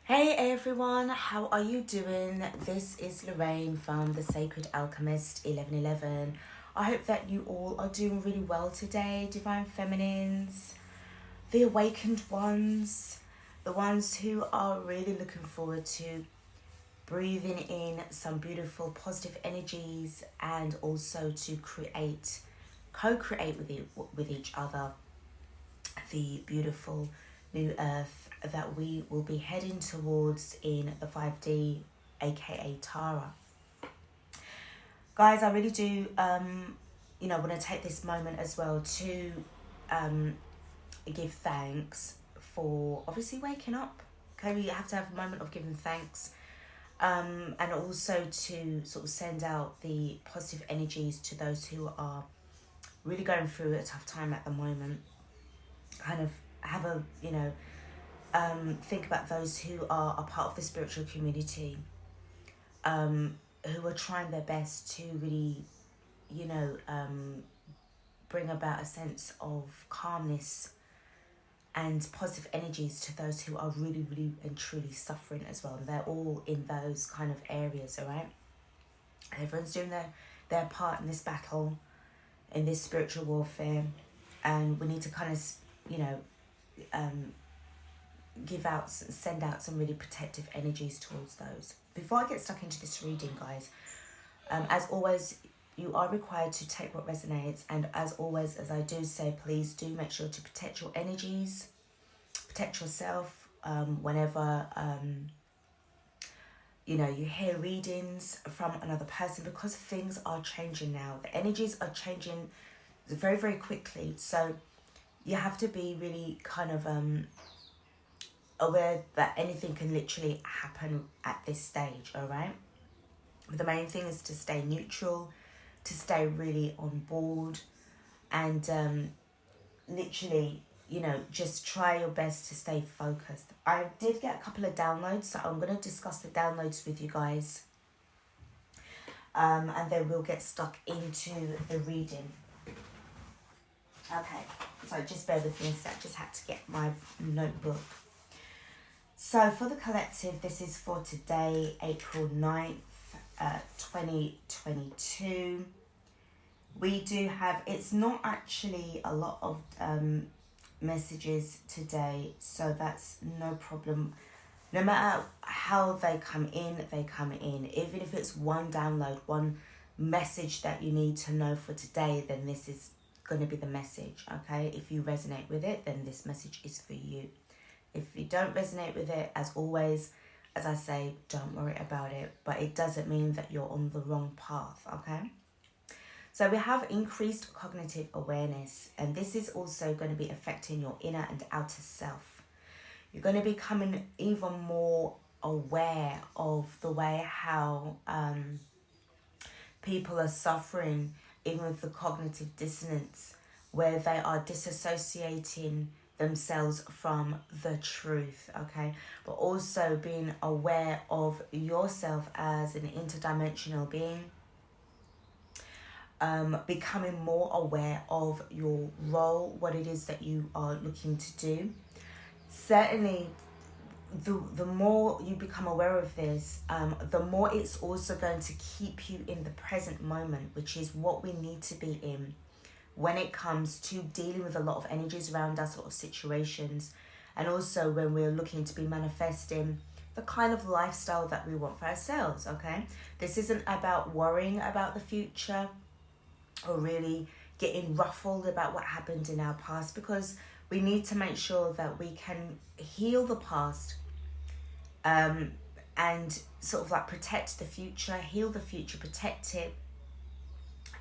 Hey everyone, how are you doing? This is Lorraine from the Sacred Alchemist 1111. I hope that you all are doing really well today, Divine Feminines, the awakened ones, the ones who are really looking forward to breathing in some beautiful positive energies and also to co-create with each other the beautiful new earth that we will be heading towards in the 5D, aka Tara. Guys, I really do want to take this moment as well to give thanks for obviously waking up. Okay, we have to have a moment of giving thanks, and also to sort of send out the positive energies to those who are really going through a tough time at the moment. Kind of have a think about those who are a part of the spiritual community, who are trying their best to really, bring about a sense of calmness and positive energies to those who are really, really and truly suffering as well. And they're all in those kind of areas, all right? Everyone's doing their part in this battle, in this spiritual warfare, and we need to kind of, send out some really protective energies towards those. Before I get stuck into this reading, guys, as always, you are required to take what resonates, and as always, as I do say, please do make sure to protect your energies, protect yourself whenever you hear readings from another person, because things are changing now. The energies are changing very, very quickly, so you have to be really kind of aware that anything can literally happen at this stage, all right? But the main thing is to stay neutral, to stay really on board, and literally, just try your best to stay focused. I did get a couple of downloads, so I'm going to discuss the downloads with you guys, and then we'll get stuck into the reading. Okay, so just bear with me a sec, just had to get my notebook. So for the collective, this is for today, April 9th, 2022. We do have, it's not actually a lot of messages today, so that's no problem. No matter how they come in, they come in. Even if it's one download, one message that you need to know for today, then this is going to be the message, okay? If you resonate with it, then this message is for you. If you don't resonate with it, as always, as I say, don't worry about it. But it doesn't mean that you're on the wrong path, okay? So we have increased cognitive awareness. And this is also going to be affecting your inner and outer self. You're going to be becoming even more aware of the way how people are suffering, even with the cognitive dissonance, where they are disassociating themselves from the truth, okay? But also being aware of yourself as an interdimensional being, becoming more aware of your role, what it is that you are looking to do. Certainly, the more you become aware of this, the more it's also going to keep you in the present moment, which is what we need to be in when it comes to dealing with a lot of energies around us, sort of situations, and also when we're looking to be manifesting the kind of lifestyle that we want for ourselves, okay? This isn't about worrying about the future or really getting ruffled about what happened in our past, because we need to make sure that we can heal the past, and sort of like protect the future, heal the future, protect it,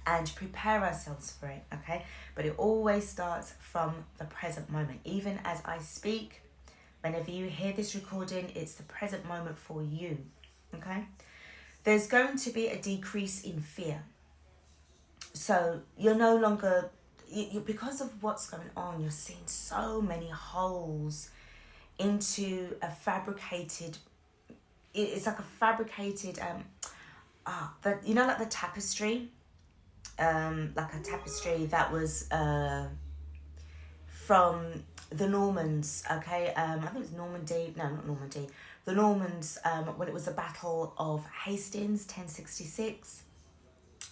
and prepare ourselves for it, okay? But it always starts from the present moment. Even as I speak, whenever you hear this recording, it's the present moment for you, okay? There's going to be a decrease in fear. So you're no longer, because of what's going on, you're seeing so many holes into a fabricated, it's like a fabricated, like the tapestry, like a tapestry that was from the Normans, okay, I think it was Normandy, no, not Normandy, the Normans, when it was the Battle of Hastings, 1066,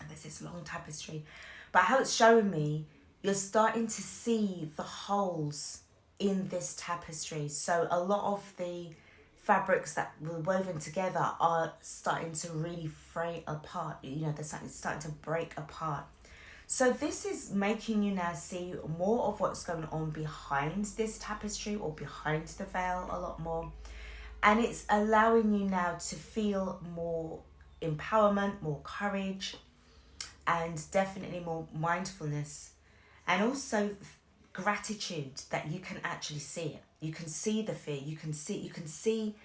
and there's this long tapestry, but how it's showing me, you're starting to see the holes in this tapestry. So a lot of the fabrics that were woven together are starting to really fray apart, you know, they're starting to break apart. So this is making you now see more of what's going on behind this tapestry, or behind the veil, a lot more. And it's allowing you now to feel more empowerment, more courage, and definitely more mindfulness. And also gratitude that you can actually see it. You can see the fear, you can see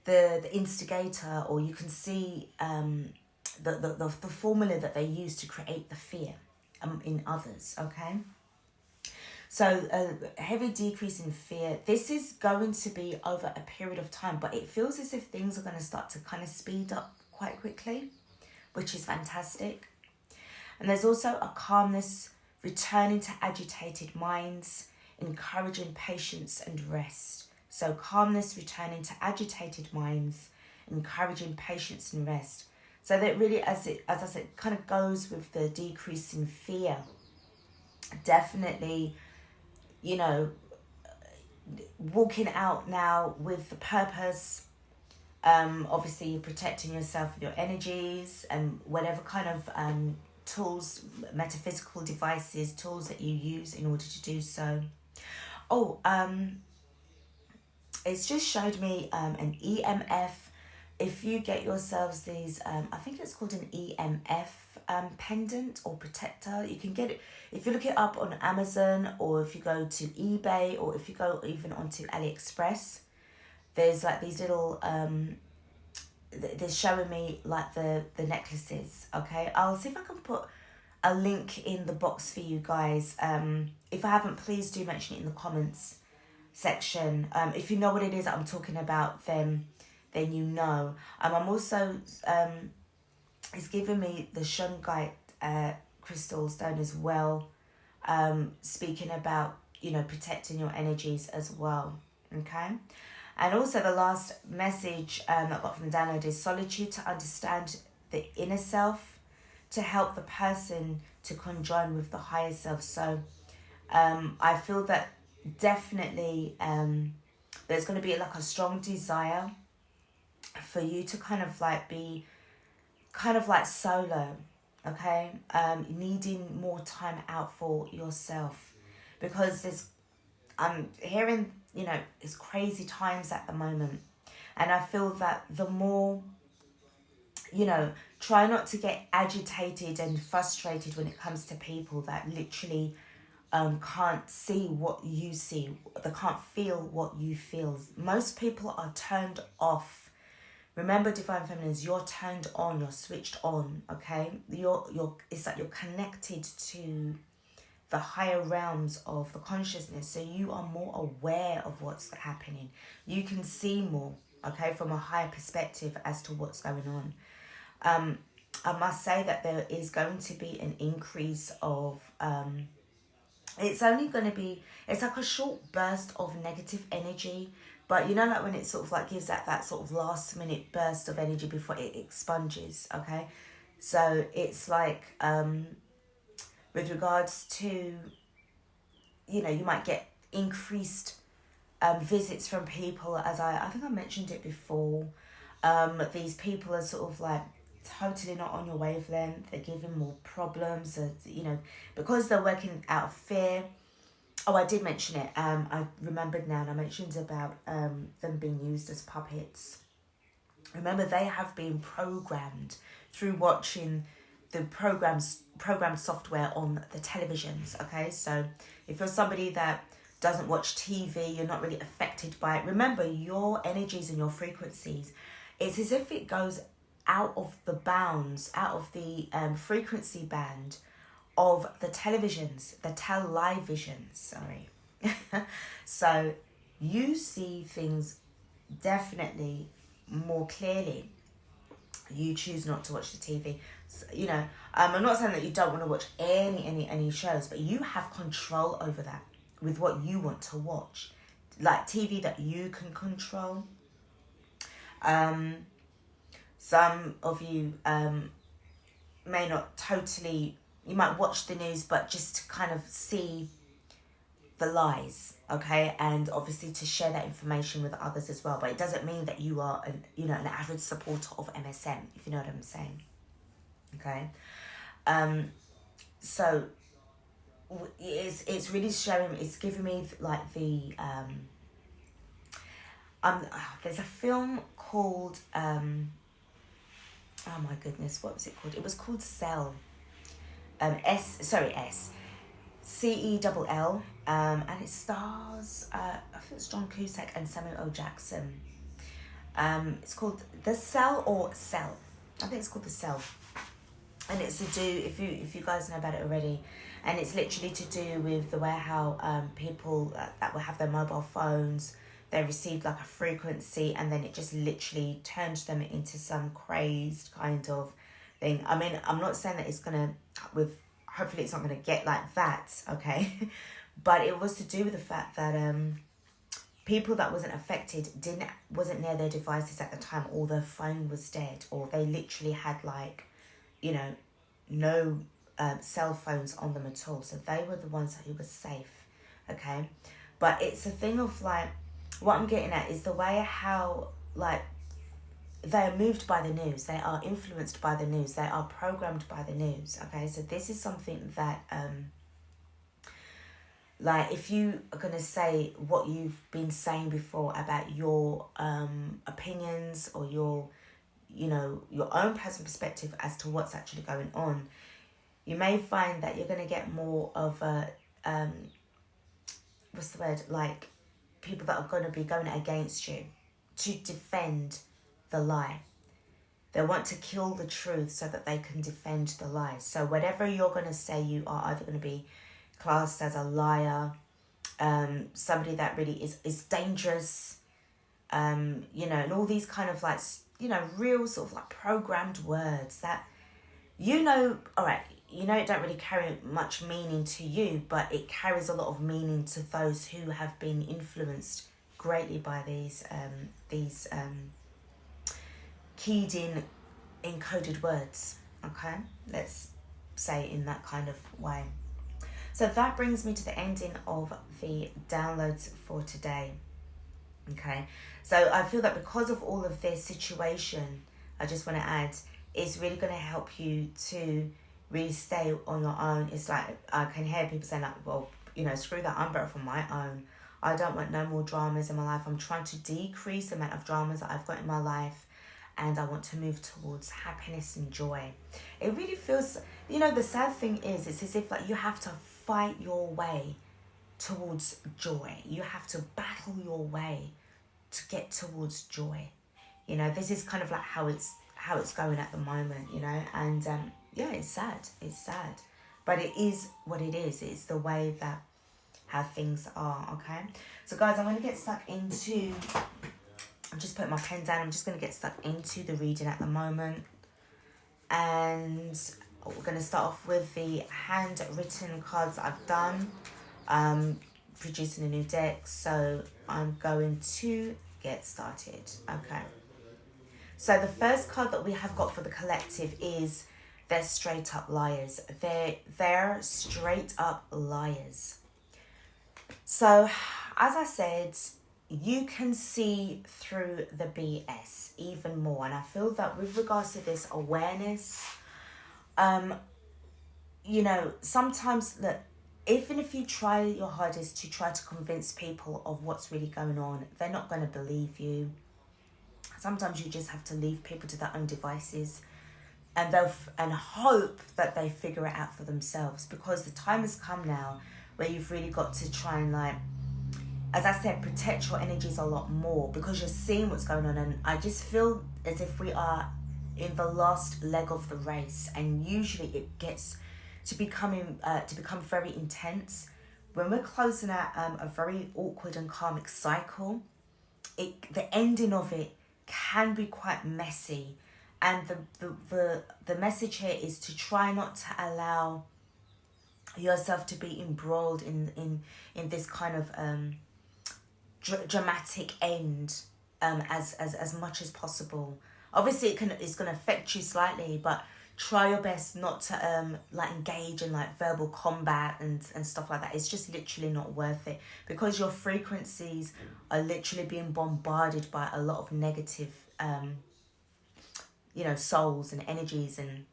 the instigator, or you can see the formula that they use to create the fear in others, okay? So a heavy decrease in fear. This is going to be over a period of time, but it feels as if things are going to start to kind of speed up quite quickly, which is fantastic. And there's also a calmness returning to agitated minds, encouraging patience and rest. So calmness returning to agitated minds, encouraging patience and rest. So that really, as I said, kind of goes with the decrease in fear. Definitely, you know, walking out now with the purpose. Obviously, you're protecting yourself with your energies and whatever kind of tools, metaphysical devices, tools that you use in order to do so. It's just showed me an EMF. If you get yourselves these, I think it's called an EMF pendant or protector. You can get it if you look it up on Amazon, or if you go to eBay, or if you go even onto AliExpress. There's like these little they're showing me like the necklaces, okay? I'll see if I can put a link in the box for you guys. If I haven't, please do mention it in the comments section. If you know what it is that I'm talking about, then you know. I'm also it's giving me the shungite crystal stone as well, speaking about, you know, protecting your energies as well, okay? And also the last message that I got from the download is solitude to understand the inner self, to help the person to conjoin with the higher self. So I feel that definitely there's going to be like a strong desire for you to kind of like be kind of like solo, okay? Needing more time out for yourself, because I'm hearing, you know, it's crazy times at the moment. And I feel that the more, you know, try not to get agitated and frustrated when it comes to people that literally can't see what you see. They can't feel what you feel. Most people are turned off. Remember, Divine Feminines, you're turned on, you're switched on, okay? It's like you're connected to the higher realms of the consciousness, so you are more aware of what's happening. You can see more, okay, from a higher perspective as to what's going on. I must say that there is going to be an increase of it's only going to be, it's like a short burst of negative energy, but you know, like when it sort of like gives that sort of last minute burst of energy before it expunges, okay? So it's like with regards to, you know, you might get increased visits from people, as I think I mentioned it before. These people are sort of like totally not on your wavelength. They're giving more problems, you know, because they're working out of fear. Oh, I did mention it. I remembered now, and I mentioned about them being used as puppets. Remember, they have been programmed through watching the programmed software on the televisions, okay? So if you're somebody that doesn't watch TV, you're not really affected by it. Remember, your energies and your frequencies, it's as if it goes out of the bounds, out of the frequency band of the televisions, the televisions, sorry. So you see things definitely more clearly. You choose not to watch the TV. So, you know, I'm not saying that you don't want to watch any shows, but you have control over that. with what you want to watch, like TV that you can control. Some of you may not totally, you might watch the news, but just to kind of see the lies, okay, and obviously to share that information with others as well. But it doesn't mean that you are an avid supporter of MSM, if you know what I'm saying, okay. So it's really showing, it's giving me like the there's a film called oh my goodness, what was it called? It was called Cell. Cell, and it stars I think it's John Cusack and Samuel L. Jackson. It's called The Cell or Cell. I think it's called The Cell. And it's to do, if you guys know about it already, and it's literally to do with the way how people that will have their mobile phones, they received like a frequency, and then it just literally turns them into some crazed kind of thing. I mean, I'm not saying that it's gonna, hopefully it's not gonna get like that, okay? But it was to do with the fact that people that wasn't affected wasn't near their devices at the time, or their phone was dead, or they literally had like, no cell phones on them at all. So they were the ones who were safe, okay? But it's a thing of like, what I'm getting at is the way how like they are moved by the news, they are influenced by the news, they are programmed by the news, okay? So this is something that like if you are going to say what you've been saying before about your opinions or your own personal perspective as to what's actually going on, you may find that you're going to get more of a what's the word, like people that are going to be going against you to defend the lie. They want to kill the truth so that they can defend the lie. So whatever you're going to say, you are either going to be classed as a liar, somebody that really is dangerous, and all these kind of like, real sort of like programmed words that, all right, it don't really carry much meaning to you, but it carries a lot of meaning to those who have been influenced greatly by these keyed in encoded words, okay? Let's say in that kind of way. So that brings me to the ending of the downloads for today, okay? So I feel that because of all of this situation, I just want to add, it's really going to help you to really stay on your own. It's like, I can hear people saying like, well, screw that, I'm better for my own. I don't want no more dramas in my life. I'm trying to decrease the amount of dramas that I've got in my life, and I want to move towards happiness and joy. It really feels, the sad thing is, it's as if like you have to fight your way towards joy. You have to battle your way to get towards joy. This is kind of like how it's going at the moment, and yeah, it's sad. It's sad. But it is what it is. It's the way that how things are, okay? So guys, I'm going to get stuck into, I'm just putting my pen down. I'm just going to get stuck into the reading at the moment. And we're going to start off with the handwritten cards that I've done. Producing a new deck. So I'm going to get started, okay? So the first card that we have got for the collective is they're straight up liars. They're straight up liars. So, as I said, you can see through the BS even more. And I feel that with regards to this awareness, sometimes that even if you try your hardest to try to convince people of what's really going on, they're not going to believe you. Sometimes you just have to leave people to their own devices, and and hope that they figure it out for themselves, because the time has come now where you've really got to try and, like, as I said, protect your energies a lot more, because you're seeing what's going on. And I just feel as if we are in the last leg of the race, and usually it gets to become very intense when we're closing out a very awkward and karmic cycle. The ending of it can be quite messy, and the message here is to try not to allow yourself to be embroiled in this kind of dramatic end as much as possible. Obviously it's going to affect you slightly, but try your best not to like engage in like verbal combat and stuff like that. It's just literally not worth it, because your frequencies are literally being bombarded by a lot of negative you know, souls and energies, and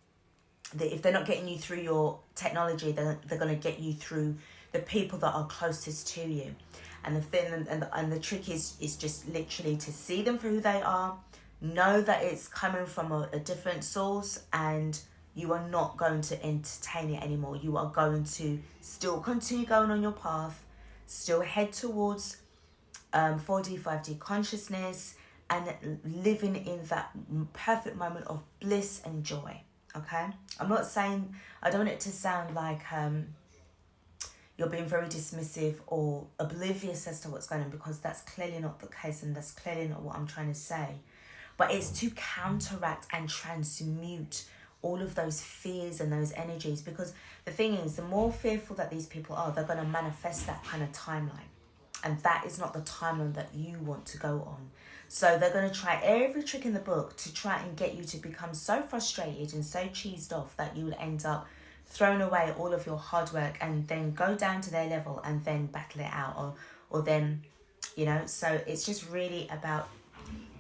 if they're not getting you through your technology, they're going to get you through the people that are closest to you. And the thing and the trick is just literally to see them for who they are, know that it's coming from a different source, and you are not going to entertain it anymore. You are going to still continue going on your path, still head towards 4D, 5D consciousness, and living in that perfect moment of bliss and joy. Okay, I'm not saying, I don't want it to sound like you're being very dismissive or oblivious as to what's going on, because that's clearly not the case, and that's clearly not what I'm trying to say. But it's to counteract and transmute all of those fears and those energies, because the thing is, the more fearful that these people are, they're going to manifest that kind of timeline, and that is not the timeline that you want to go on. So they're going to try every trick in the book to try and get you to become so frustrated and so cheesed off that you will end up throwing away all of your hard work and then go down to their level and then battle it out, or then, you know. So it's just really about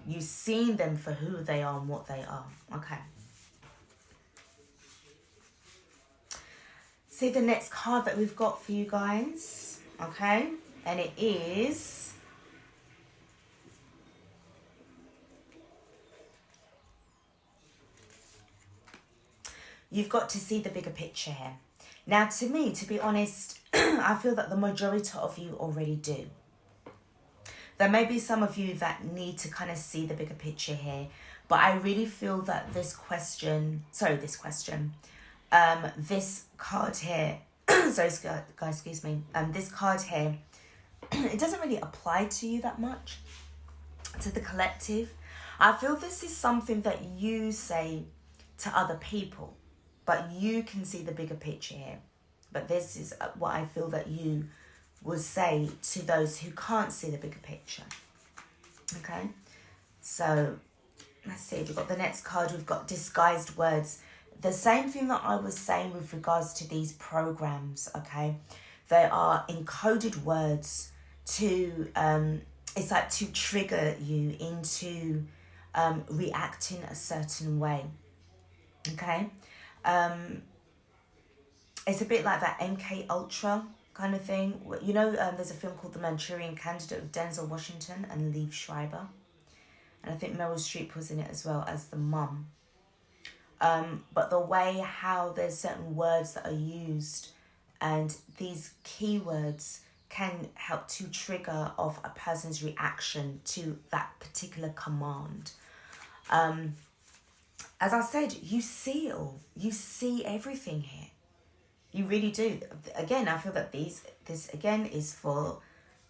you seeing them for who they are and what they are. Okay. See the next card that we've got for you guys. Okay. And it is... You've got to see the bigger picture here. Now, to me, to be honest, I feel that the majority of you already do. There may be some of you that need to kind of see the bigger picture here, but I really feel that this card here, sorry guys, excuse me, this card here, it doesn't really apply to you that much, to the collective. I feel this is something that you say to other people, but you can see the bigger picture here. But this is what I feel that you would say to those who can't see the bigger picture. Okay, so let's see. We've got the next card. We've got disguised words. The same thing that I was saying with regards to these programs. Okay, they are encoded words to it's like to trigger you into reacting a certain way. Okay. It's a bit like that MK Ultra kind of thing. You know, there's a film called The Manchurian Candidate with Denzel Washington and Liev Schreiber. And I think Meryl Streep was in it as well as the mum. But the way how there's certain words that are used, and these keywords can help to trigger off a person's reaction to that particular command. As I said, you see it all. You see everything here. You really do. Again, I feel that this again is for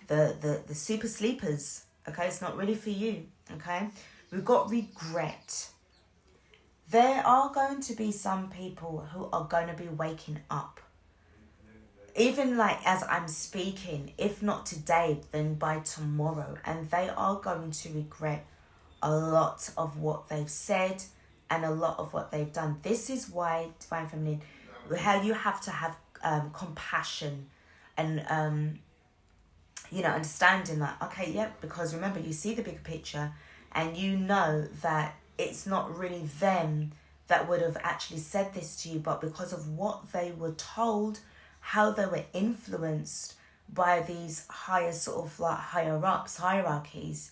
the super sleepers. Okay, it's not really for you. Okay, we've got regret. There are going to be some people who are going to be waking up. Even like as I'm speaking, if not today, then by tomorrow. And they are going to regret a lot of what they've said and a lot of what they've done. This is why, Divine Feminine, how you have to have compassion and, you know, understanding that, okay, yeah, because remember, you see the bigger picture and you know that it's not really them that would have actually said this to you, but because of what they were told, how they were influenced by these higher sort of like hierarchies,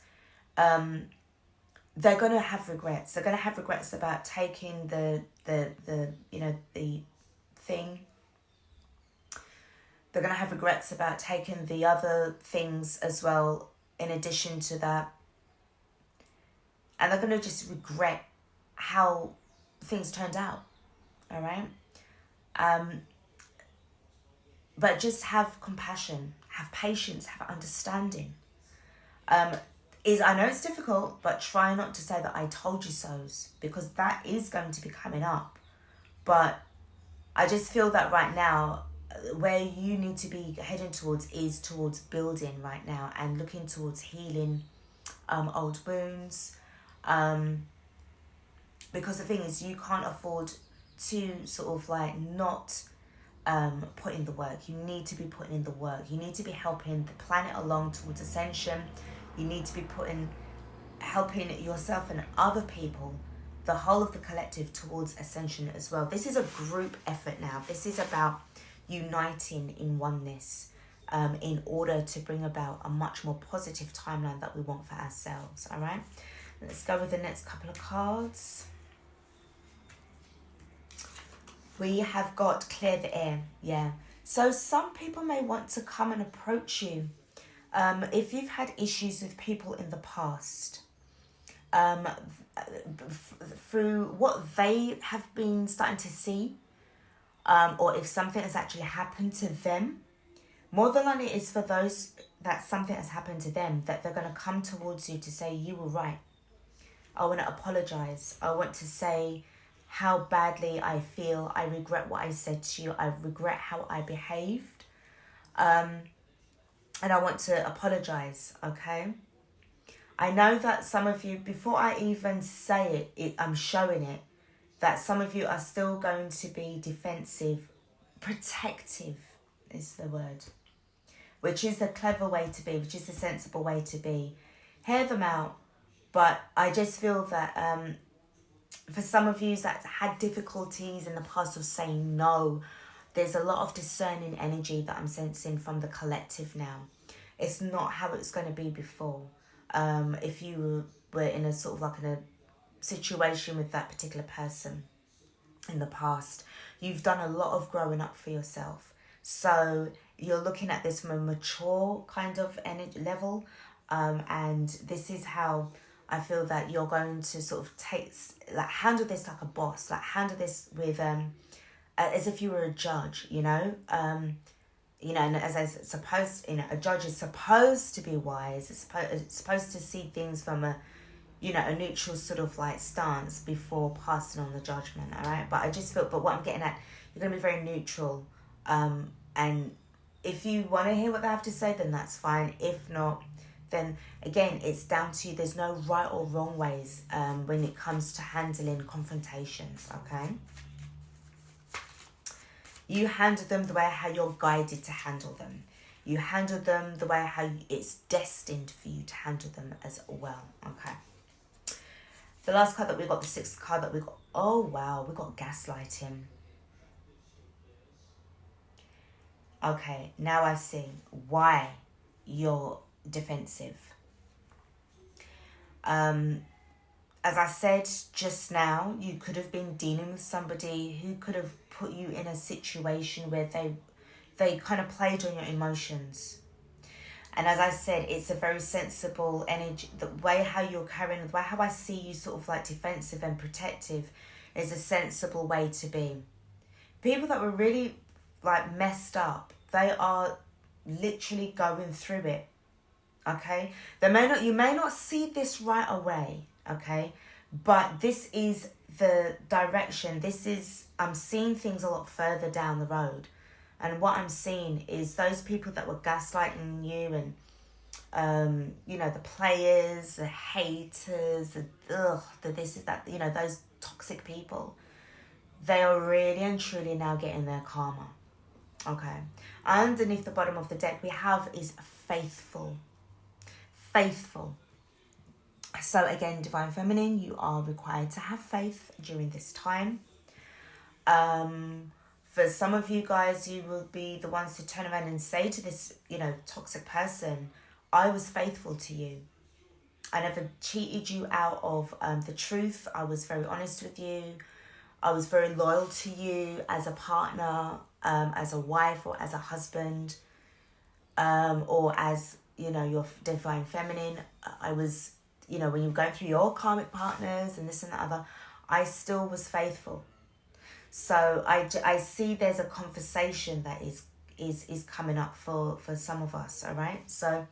they're going to have regrets. They're going to have regrets about taking the you know, the thing. They're going to have regrets about taking the other things as well in addition to that. And they're going to just regret how things turned out. All right? But just have compassion, have patience, have understanding. I know it's difficult, but try not to say that I told you so's, because that is going to be coming up. But I just feel that right now, where you need to be heading towards is towards building right now and looking towards healing old wounds. Because the thing is, you can't afford to sort of like not put in the work. You need to be putting in the work. You need to be helping the planet along towards ascension. You need to be helping yourself and other people, the whole of the collective, towards ascension as well. This is a group effort now. This is about uniting in oneness in order to bring about a much more positive timeline that we want for ourselves. All right, let's go with the next couple of cards. We have got clear the air. Yeah, so some people may want to come and approach you if you've had issues with people in the past, through what they have been starting to see, or if something has actually happened to them. More than likely, it's for those that something has happened to them, that they're going to come towards you to say, you were right. I want to apologize. I want to say how badly I feel. I regret what I said to you. I regret how I behaved. And I want to apologize, okay? I know that some of you, before I even say it, I'm showing it, that some of you are still going to be defensive. Protective is the word, which is the clever way to be, which is the sensible way to be. Hear them out. But I just feel that for some of you that had difficulties in the past of saying no, there's a lot of discerning energy that I'm sensing from the collective now. It's not how it's going to be before. If you were in a sort of like in a situation with that particular person in the past, you've done a lot of growing up for yourself. So you're looking at this from a mature kind of energy level. And this is how I feel that you're going to sort of handle this like a boss, like handle this with, as if you were a judge, you know, and as I suppose, a judge is supposed to be wise. It's supposed to see things from a neutral sort of like stance before passing on the judgment. All right. But I just feel, but what I'm getting at, you're going to be very neutral. And if you want to hear what they have to say, then that's fine. If not, then again, it's down to you. There's no right or wrong ways when it comes to handling confrontations, okay? You handle them the way how you're guided to handle them. You handle them the way how it's destined for you to handle them as well, okay? The last card that we got, the sixth card that we got, oh wow, we got gaslighting. Okay, now I see why you're defensive. As I said just now, you could have been dealing with somebody who could have put you in a situation where they kind of played on your emotions. And as I said, it's a very sensible energy. The way how you're carrying, the way how I see you sort of like defensive and protective is a sensible way to be. People that were really like messed up, they are literally going through it. Okay, you may not see this right away, okay, but this is the direction. I'm seeing things a lot further down the road, and what I'm seeing is those people that were gaslighting you, and the players, the haters, the this is that, those toxic people, they are really and truly now getting their karma. Okay, underneath the bottom of the deck we have is faithful. So again, Divine Feminine, you are required to have faith during this time. For some of you guys, you will be the ones to turn around and say to this, toxic person, I was faithful to you. I never cheated you out of the truth. I was very honest with you. I was very loyal to you as a partner, as a wife or as a husband, or as your Divine Feminine. I was, when you're going through your karmic partners and this and that other, I still was faithful. So I see there's a conversation that is coming up for some of us, all right? So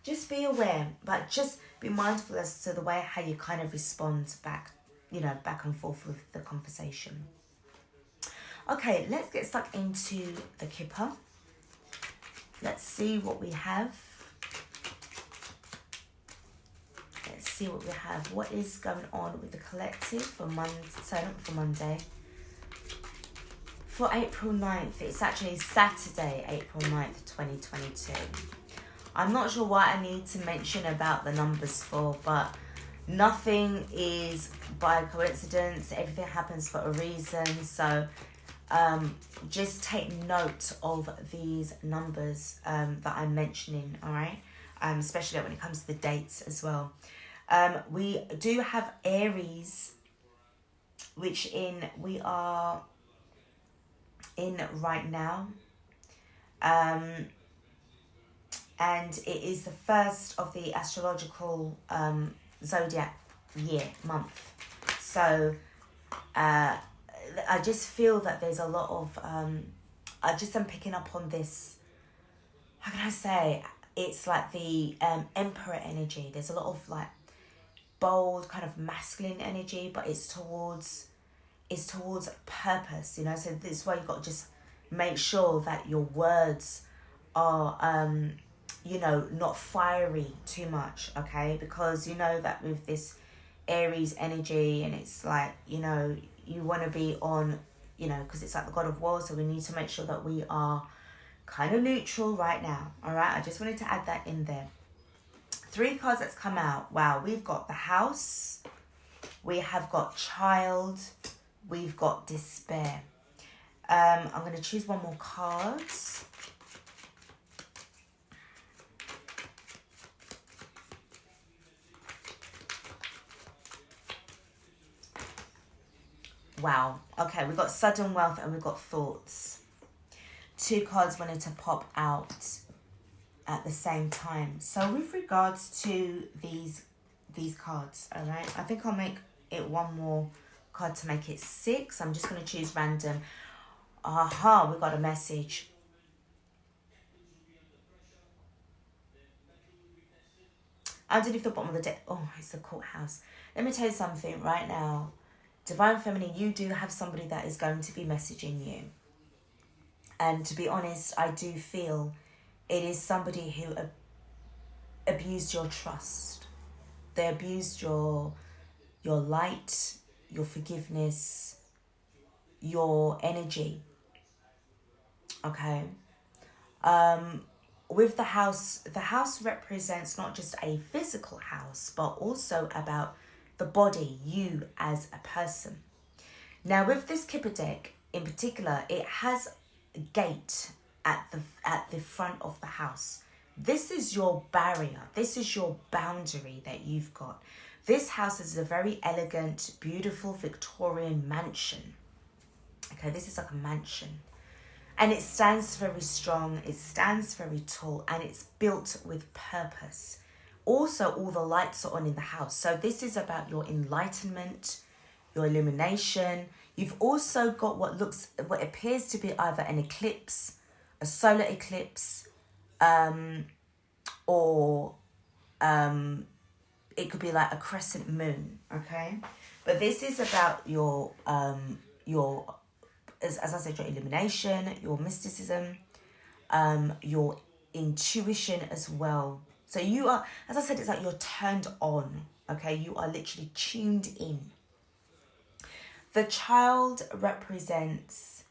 just be aware, but just be mindful as to the way how you kind of respond back, back and forth with the conversation. Okay, let's get stuck into the Kipper. Let's see what we have. Let's see what we have. What is going on with the collective for Monday? Sorry, not for Monday. For April 9th, it's actually Saturday, April 9th, 2022. I'm not sure what I need to mention about the numbers for, but nothing is by coincidence. Everything happens for a reason. So just take note of these numbers that I'm mentioning, all right? Especially when it comes to the dates as well. We do have Aries, which we are in right now. And it is the first of the astrological zodiac year, month. So I just feel that there's a lot of, I just am picking up on this, how can I say, it's like the Emperor energy. There's a lot of like bold kind of masculine energy, but it's towards purpose, you know. So this is why you've got to just make sure that your words are you know, not fiery too much, okay? Because you know that with this Aries energy, and it's like, you know, you want to be on, you know, because it's like the god of war, so we need to make sure that we are kind of neutral right now, all right? I just wanted to add that in there. 3 cards that's come out. Wow, we've got the House, we have got Child, we've got Despair. I'm going to choose one more card. Wow. Okay, we've got Sudden Wealth and we've got Thoughts. 2 cards wanted to pop out at the same time. So with regards to these cards, all right, I think I'll make it one more card to make it 6. I'm just going to choose random. Aha, we got a message. Underneath the bottom of the deck, oh, it's the courthouse. Let me tell you something right now. Divine Feminine, you do have somebody that is going to be messaging you. And to be honest, I do feel it is somebody who abused your trust. They abused your light, your forgiveness, your energy. Okay? With the house represents not just a physical house, but also about the body, you as a person. Now with this Kipper deck in particular, it has a gate at the front of the house. This is your barrier. This is your boundary that you've got. This house is a very elegant, beautiful Victorian mansion. Okay, this is like a mansion. And it stands very strong, it stands very tall, and it's built with purpose. Also, all the lights are on in the house. So this is about your enlightenment, your illumination. You've also got what appears to be either an eclipse, a solar eclipse, or it could be like a crescent moon, okay? But this is about your as I said, your illumination, your mysticism, your intuition as well. So you are, as I said, it's like you're turned on, okay? You are literally tuned in. The Child represents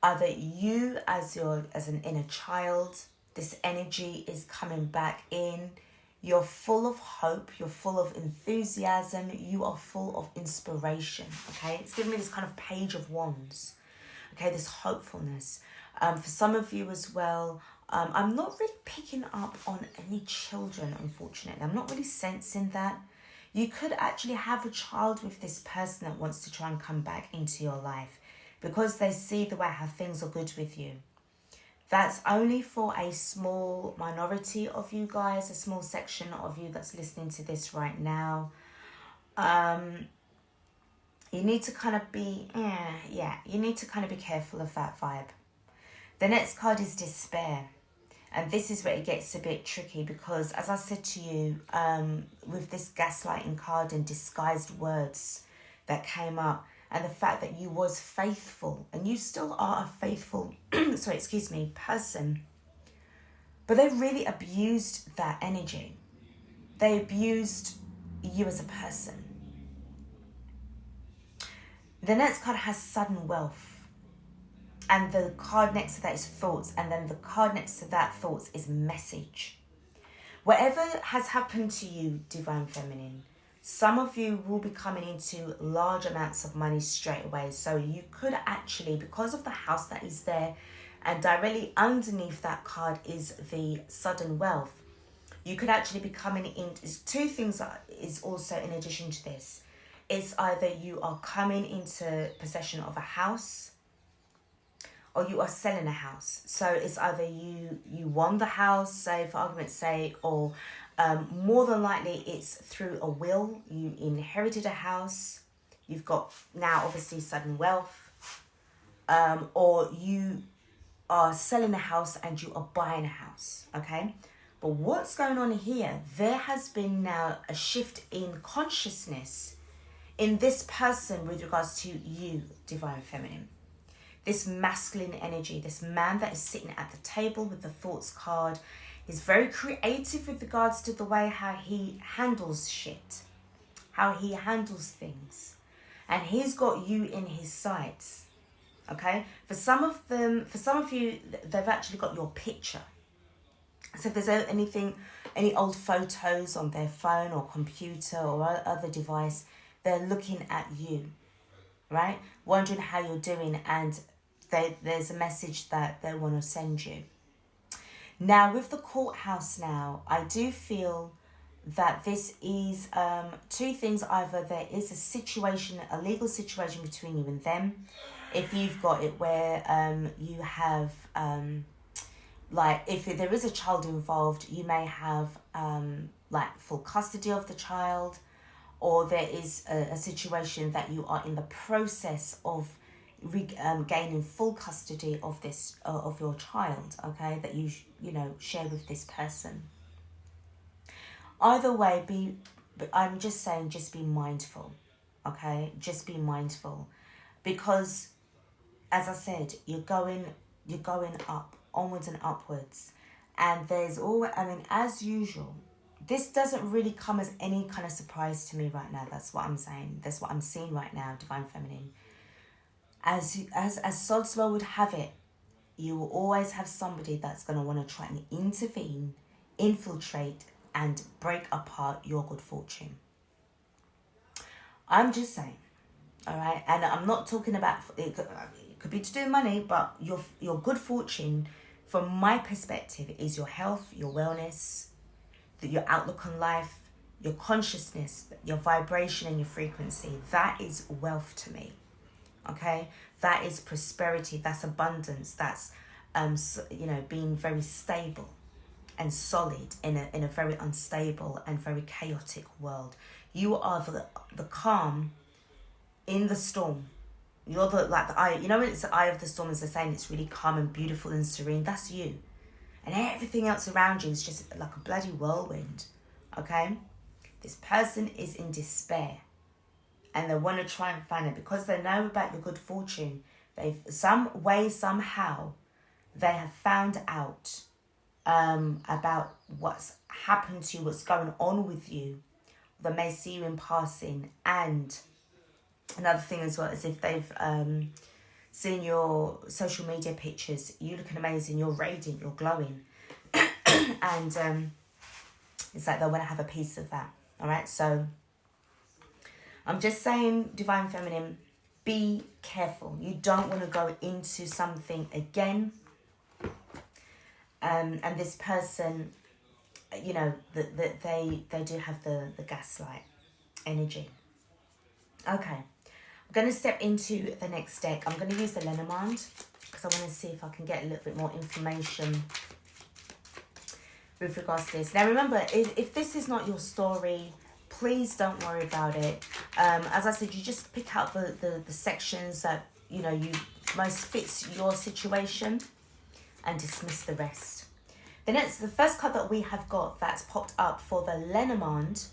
either you as an inner child. This energy is coming back in. You're full of hope. You're full of enthusiasm. You are full of inspiration, okay? It's giving me this kind of Page of Wands, okay? This hopefulness. For some of you as well, I'm not really picking up on any children, unfortunately. I'm not really sensing that. You could actually have a child with this person that wants to try and come back into your life because they see the way how things are good with you. That's only for a small minority of you guys, a small section of you that's listening to this right now. You need to kind of be, you need to kind of be careful of that vibe. The next card is Despair. And this is where it gets a bit tricky because, as I said to you, with this gaslighting card and disguised words that came up, and the fact that you was faithful, and you still are a faithful, person. But they really abused that energy. They abused you as a person. The next card has sudden wealth. And the card next to that is thoughts. And then the card next to that, thoughts, is message. Whatever has happened to you, Divine Feminine, some of you will be coming into large amounts of money straight away. So you could actually, because of the house that is there, and directly underneath that card is the sudden wealth, you could actually be coming in. Two things is also in addition to this. It's either you are coming into possession of a house, or you are selling a house. So it's either you won the house, say for argument's sake, or more than likely it's through a will. You inherited a house. You've got now obviously sudden wealth, or you are selling a house and you are buying a house. Okay, but what's going on here? There has been now a shift in consciousness in this person with regards to you, Divine Feminine. This masculine energy, this man that is sitting at the table with the thoughts card, is very creative with regards to the way how he handles shit, how he handles things. And he's got you in his sights, okay? For some of you, they've actually got your picture. So if there's any old photos on their phone or computer or other device, they're looking at you, right? Wondering how you're doing, and there's a message that they want to send you. Now, with the courthouse now, I do feel that this is two things. Either there is a situation, a legal situation between you and them. If you've got it where you have, if there is a child involved, you may have full custody of the child, or there is a situation that you are in the process of gaining full custody of this of your child, okay, that you share with this person. Either way, I'm just saying, just be mindful, okay? Just be mindful, because as I said, you're going up, onwards and upwards, and there's always, as usual, this doesn't really come as any kind of surprise to me right now. That's what I'm saying. That's what I'm seeing right now, Divine Feminine. As Sod's law would have it, you will always have somebody that's going to want to try and intervene, infiltrate, and break apart your good fortune. I'm just saying, all right? And I'm not talking about, it could be to do with money, but your good fortune, from my perspective, is your health, your wellness, your outlook on life, your consciousness, your vibration and your frequency. That is wealth to me, okay? That is prosperity, that's abundance, that's being very stable and solid in a very unstable and very chaotic world. You are the calm in the storm. You're the eye, when it's the eye of the storm, as they're saying, it's really calm and beautiful and serene. That's you. And everything else around you is just like a bloody whirlwind, okay? This person is in despair, and they want to try and find it because they know about your good fortune. They've, some way, somehow, they have found out about what's happened to you, what's going on with you. They may see you in passing. And another thing as well is if they've seen your social media pictures, you're looking amazing, you're radiant, you're glowing. And it's like they want to have a piece of that. All right, so I'm just saying, Divine Feminine, be careful. You don't want to go into something again. And this person, they do have the gaslight energy. Okay, I'm going to step into the next deck. I'm going to use the Lenormand because I want to see if I can get a little bit more information with regards to this. Now, remember, if this is not your story, please don't worry about it. As I said, you just pick out the sections that, you most fits your situation and dismiss the rest. The first card that we have got that's popped up for the Lenormand,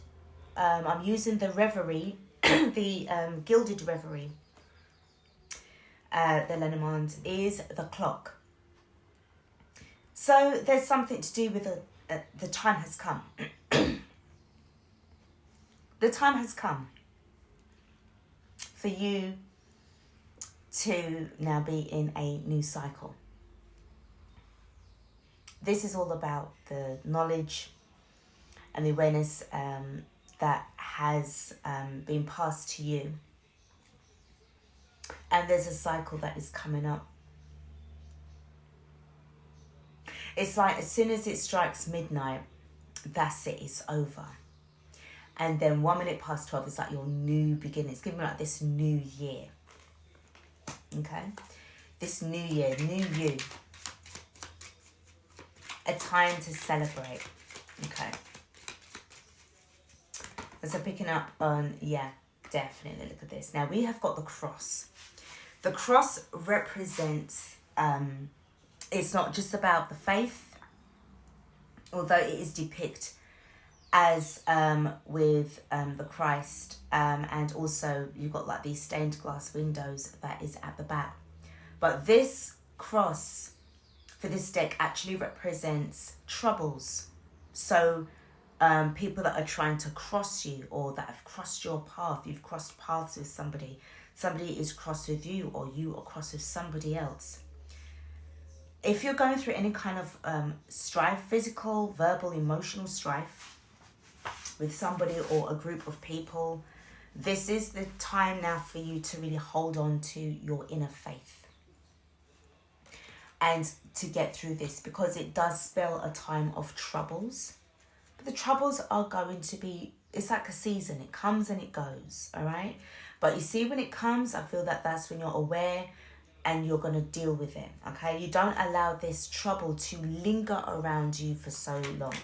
I'm using the Reverie, the Gilded Reverie. the Lenormand, is the clock. So there's something to do with the time has come. The time has come for you to now be in a new cycle. This is all about the knowledge and the awareness that has been passed to you. And there's a cycle that is coming up. It's like as soon as it strikes midnight, that's it, it's over. And then 1 minute past 12 is like your new beginning. It's giving me like this new year. Okay? This new year, new you. A time to celebrate. Okay? So picking up on, yeah, definitely look at this. Now we have got the cross. The cross represents, it's not just about the faith, although it is depicted as with the Christ, and also you've got like these stained glass windows that is at the back. But this cross for this deck actually represents troubles. So people that are trying to cross you, or that have crossed your path, you've crossed paths with somebody, somebody is cross with you, or you are cross with somebody else. If you're going through any kind of strife, physical, verbal, emotional strife with somebody or a group of people, this is the time now for you to really hold on to your inner faith and to get through this, because it does spell a time of troubles. But the troubles are going to be, it's like a season, it comes and it goes, all right? But you see, when it comes, I feel that that's when you're aware and you're going to deal with it, okay? You don't allow this trouble to linger around you for so long.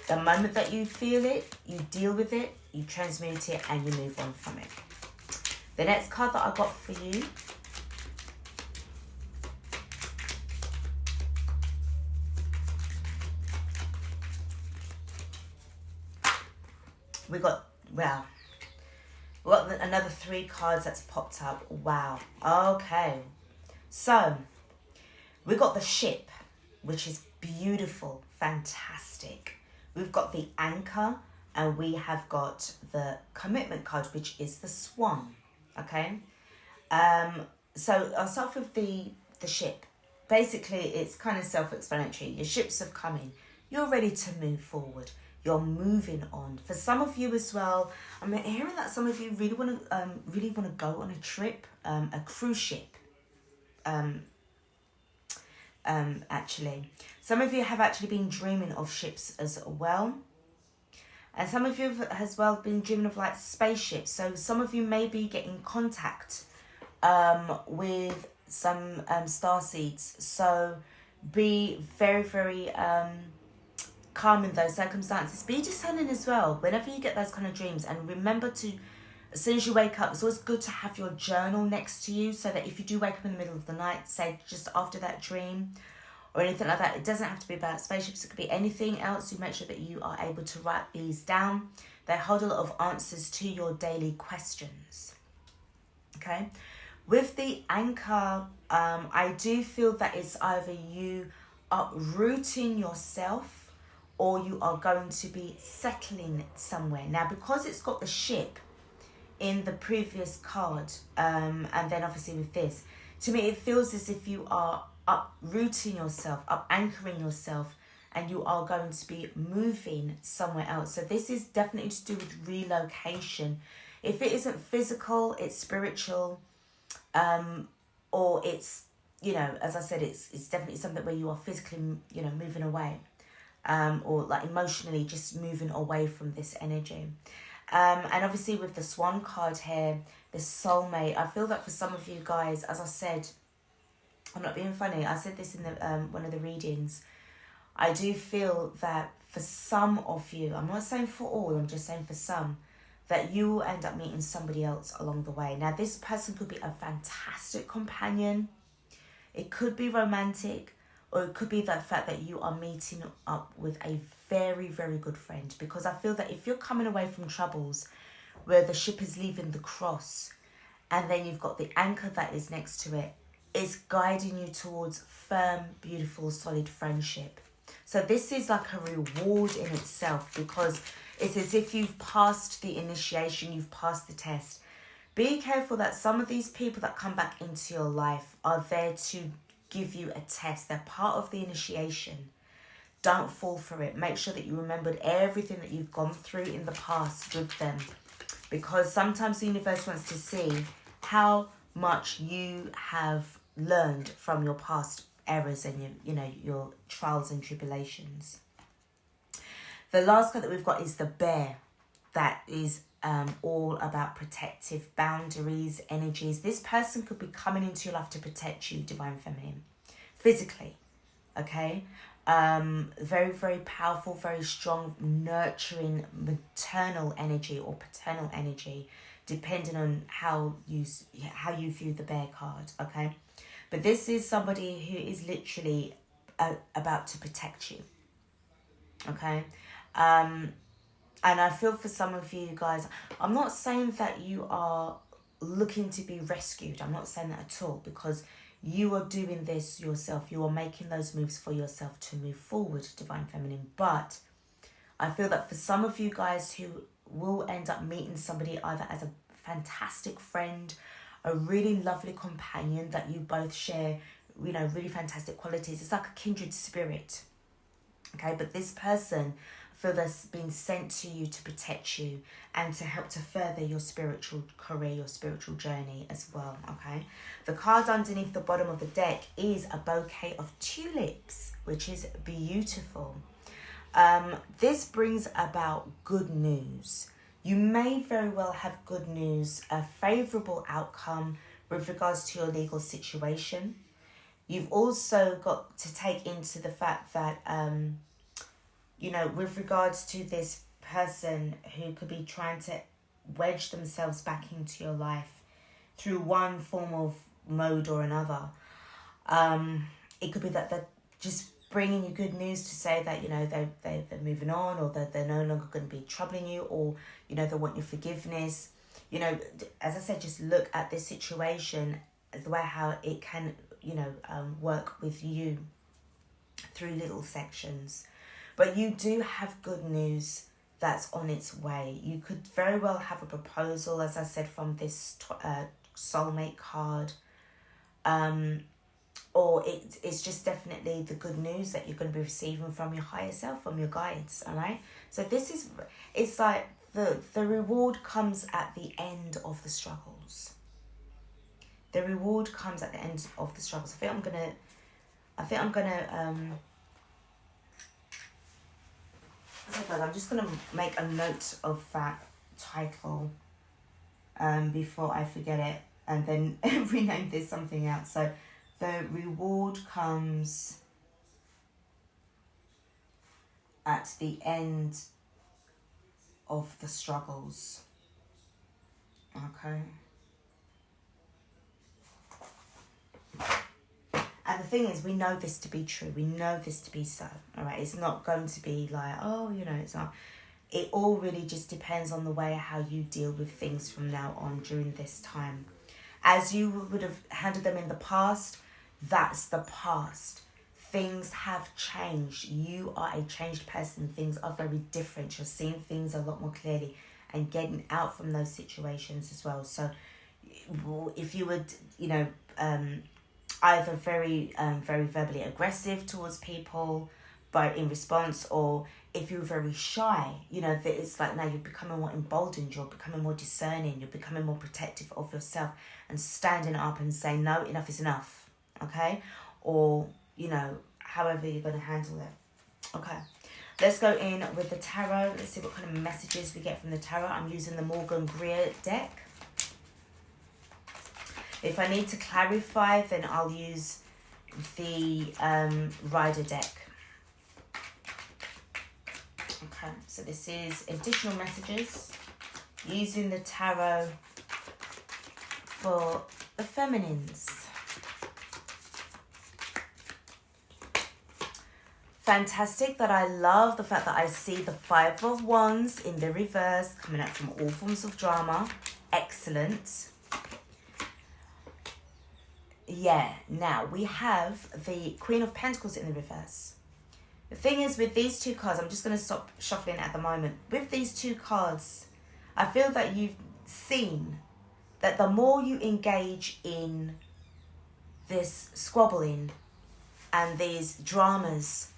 The moment that you feel it, you deal with it, you transmute it, and you move on from it. The next card that I got for you we got another 3 cards that's popped up. Wow. Okay. So, we got the ship, which is beautiful, fantastic. We've got the anchor, and we have got the commitment card, which is the swan. Okay. So I'll start with the ship. Basically, it's kind of self-explanatory. Your ships have come in. You're ready to move forward. You're moving on. For some of you as well, I'm hearing that some of you really want to go on a trip, a cruise ship. Actually, some of you have actually been dreaming of ships as well, and some of you have as well been dreaming of like spaceships. So some of you may be getting contact with some starseeds. So be very, very calm in those circumstances. Be discerning as well whenever you get those kind of dreams, and remember to, as soon as you wake up, it's always good to have your journal next to you, so that if you do wake up in the middle of the night, say just after that dream or anything like that, it doesn't have to be about spaceships, it could be anything else. You make sure that you are able to write these down. They hold a lot of answers to your daily questions. Okay, with the anchor, I do feel that it's either you uprooting yourself, or you are going to be settling somewhere. Now, because it's got the ship in the previous card, and then obviously with this, to me it feels as if you are uprooting yourself, anchoring yourself, and you are going to be moving somewhere else. So this is definitely to do with relocation. If it isn't physical, it's spiritual, or it's, you know, as I said, it's definitely something where you are physically, you know, moving away, or like emotionally just moving away from this energy. And obviously with the swan card here, the soulmate, I feel that for some of you guys, as I said, I'm not being funny, I said this in the one of the readings, I do feel that for some of you, I'm not saying for all, I'm just saying for some, that you will end up meeting somebody else along the way. Now, this person could be a fantastic companion, it could be romantic, or it could be the fact that you are meeting up with a very, very good friend. Because I feel that if you're coming away from troubles where the ship is leaving the cross, and then you've got the anchor that is next to it. It's guiding you towards firm, beautiful, solid friendship. So this is like a reward in itself, because it's as if you've passed the initiation, you've passed the test. Be careful that some of these people that come back into your life are there to give you a test. They're part of the initiation. Don't fall for it. Make sure that you remembered everything that you've gone through in the past with them, because sometimes the universe wants to see how much you have learned from your past errors and your trials and tribulations. The last card that we've got is the Bear. That is all about protective boundaries, energies. This person could be coming into your life to protect you, Divine Feminine, physically, okay? Very, very powerful, very strong, nurturing, maternal energy or paternal energy, depending on how you view the Bear card, okay? But this is somebody who is literally about to protect you, okay? And I feel for some of you guys, I'm not saying that you are looking to be rescued. I'm not saying that at all, because you are doing this yourself. You are making those moves for yourself to move forward, Divine Feminine. But I feel that for some of you guys who will end up meeting somebody either as a fantastic friend, a really lovely companion that you both share, really fantastic qualities. It's like a kindred spirit, okay? But this person, I feel that's been sent to you to protect you and to help to further your spiritual career, your spiritual journey as well, okay? The card underneath the bottom of the deck is a bouquet of tulips, which is beautiful. This brings about good news. You may very well have good news, a favourable outcome with regards to your legal situation. You've also got to take into the fact that, with regards to this person who could be trying to wedge themselves back into your life through one form of mode or another, it could be that they're just bringing you good news to say that, they're moving on, or that they're no longer going to be troubling you, or, they want your forgiveness. As I said, just look at this situation as the way how it can, work with you through little sections. But you do have good news that's on its way. You could very well have a proposal, as I said, from this soulmate card. Or it's just definitely the good news that you're going to be receiving from your higher self, from your guides, all right? So it's like the reward comes at the end of the struggles. The reward comes at the end of the struggles. I'm just gonna make a note of that title before I forget it, and then rename this something else. So the reward comes at the end of the struggles. Okay. And the thing is, we know this to be true. We know this to be so. All right. It's not going to be like, it's not. It all really just depends on the way how you deal with things from now on during this time. As you would have handled them in the past, that's the past. Things have changed. You are a changed person. Things are very different. You're seeing things a lot more clearly and getting out from those situations as well. So if you would, either very verbally aggressive towards people, but in response, or if you're very shy, that it's like now you're becoming more emboldened, you're becoming more discerning, you're becoming more protective of yourself and standing up and saying, no, enough is enough, okay? Or, however you're going to handle it. Okay, let's go in with the tarot. Let's see what kind of messages we get from the tarot. I'm using the Greer deck. If I need to clarify, then I'll use the Rider deck. Okay, so this is additional messages using the tarot for the feminines. Fantastic. That I love the fact that I see the Five of Wands in the reverse coming out from all forms of drama. Excellent. yeah, now we have the Queen of Pentacles in the reverse. The thing is, with these two cards, I'm just going to stop shuffling at the moment. With these two cards, I feel that you've seen that the more you engage in this squabbling and these dramas,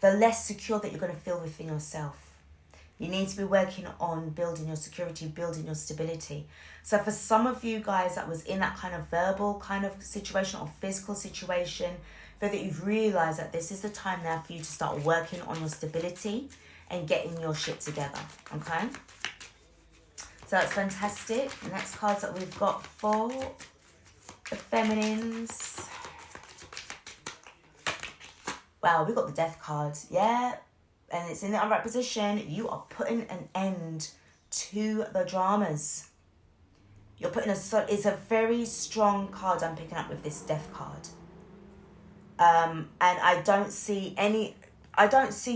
the less secure that you're going to feel within yourself. You need to be working on building your security, building your stability. So for some of you guys that was in that kind of verbal kind of situation or physical situation, feel that you've realised that this is the time now for you to start working on your stability and getting your shit together, okay? So that's fantastic. The next cards that we've got for the feminines. Wow, we got the Death card, yeah. And it's in the upright position. You are putting an end to the dramas. You're putting it's a very strong card I'm picking up with this Death card. And I don't see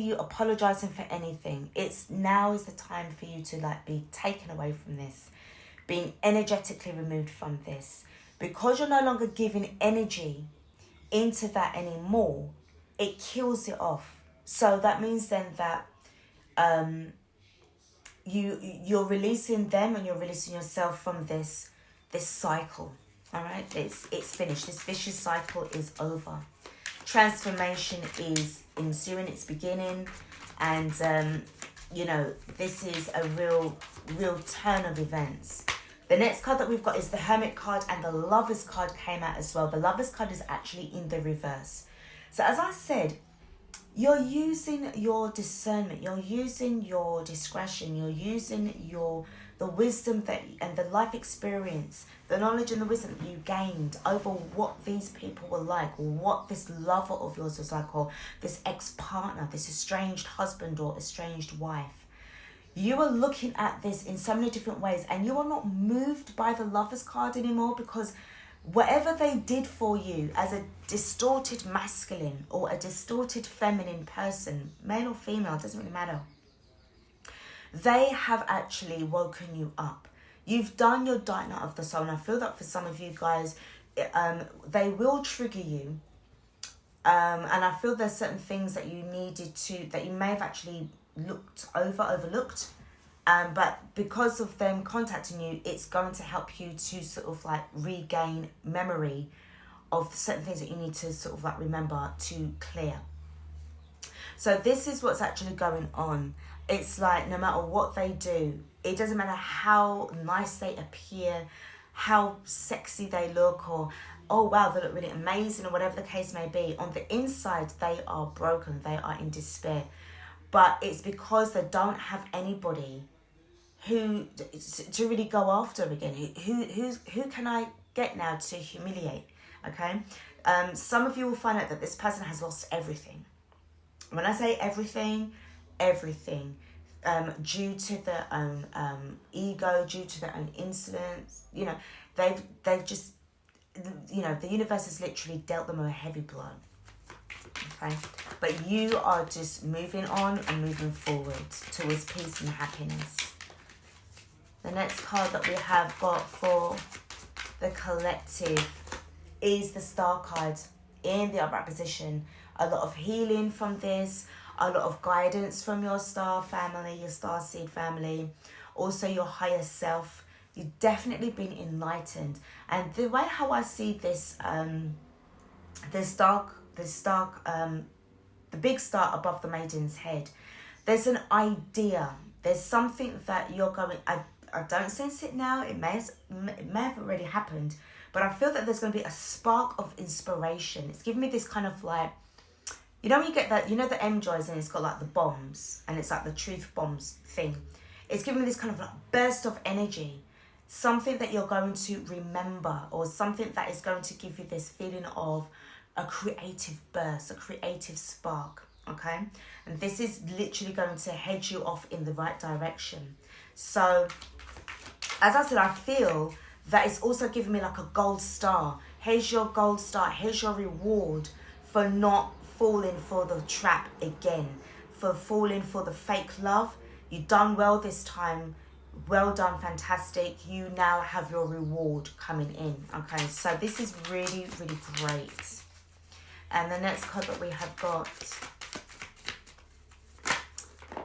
you apologizing for anything. Now is the time for you to like be taken away from this, being energetically removed from this, because you're no longer giving energy into that anymore. It kills it off. So that means then that you're releasing them and you're releasing yourself from this cycle. All right, it's finished. This vicious cycle is over. Transformation is ensuing, it's beginning, and this is a real turn of events. The next card that we've got is the Hermit card, and the Lovers card came out as well. The Lovers card is actually in the reverse. So as I said, you're using your discernment, you're using your discretion, you're using the wisdom and the life experience, the knowledge and the wisdom that you gained over what these people were like, or what this lover of yours was like, or this ex-partner, this estranged husband or estranged wife. You are looking at this in so many different ways, and you are not moved by the Lovers card anymore, because whatever they did for you as a distorted masculine or a distorted feminine person, male or female, doesn't really matter, they have actually woken you up. You've done your dark night of the soul, and I feel that for some of you guys, they will trigger you. And I feel there's certain things that you that you may have actually overlooked. But because of them contacting you, it's going to help you to sort of like regain memory of certain things that you need to sort of like remember to clear. So this is what's actually going on. It's like no matter what they do, it doesn't matter how nice they appear, how sexy they look, or oh wow, they look really amazing, or whatever the case may be. On the inside, they are broken, they are in despair. But it's because they don't have anybody who to really go after again. Who can I get now to humiliate? Okay, some of you will find out that this person has lost everything. When I say everything, due to their own ego, due to their own incidents, they've just, the universe has literally dealt them a heavy blow. Okay, but you are just moving on and moving forward towards peace and happiness. The next card that we have got for the collective is the Star card in the upright position. A lot of healing from this, a lot of guidance from your star family, your star seed family, also your higher self. You've definitely been enlightened. And the way how I see this, the big star above the maiden's head, there's an idea. There's something that you're going, I don't sense it now. It may have already happened, but I feel that there's going to be a spark of inspiration. It's giving me this kind of like, when you get that, the M-Joys, and it's got like the bombs, and it's like the truth bombs thing. It's giving me this kind of like burst of energy, something that you're going to remember, or something that is going to give you this feeling of a creative burst, a creative spark, okay? And this is literally going to head you off in the right direction. So, as I said, I feel that it's also giving me like a gold star. Here's your gold star. Here's your reward for not falling for the trap again, for falling for the fake love. You've done well this time. well done, fantastic. You now have your reward coming in. Okay, so this is really, really great. And the next card that we have got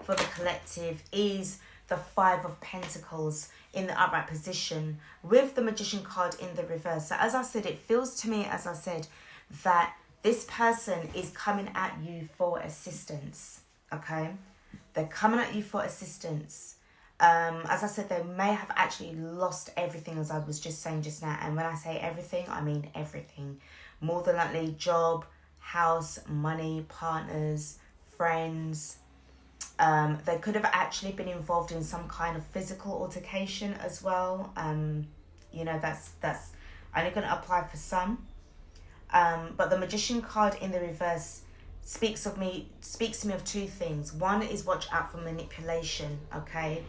for the collective is the Five of Pentacles in the upright position with the Magician card in the reverse. So as I said, it feels to me, as I said, that this person is coming at you for assistance. Okay, they're coming at you for assistance. As I said, they may have actually lost everything, as I was just saying just now. And when I say everything, I mean everything. More than likely, job, house, money, partners, friends. They could have actually been involved in some kind of physical altercation as well. You know, that's only going to apply for some. But the Magician card in the reverse speaks to me of two things. One is watch out for manipulation, okay?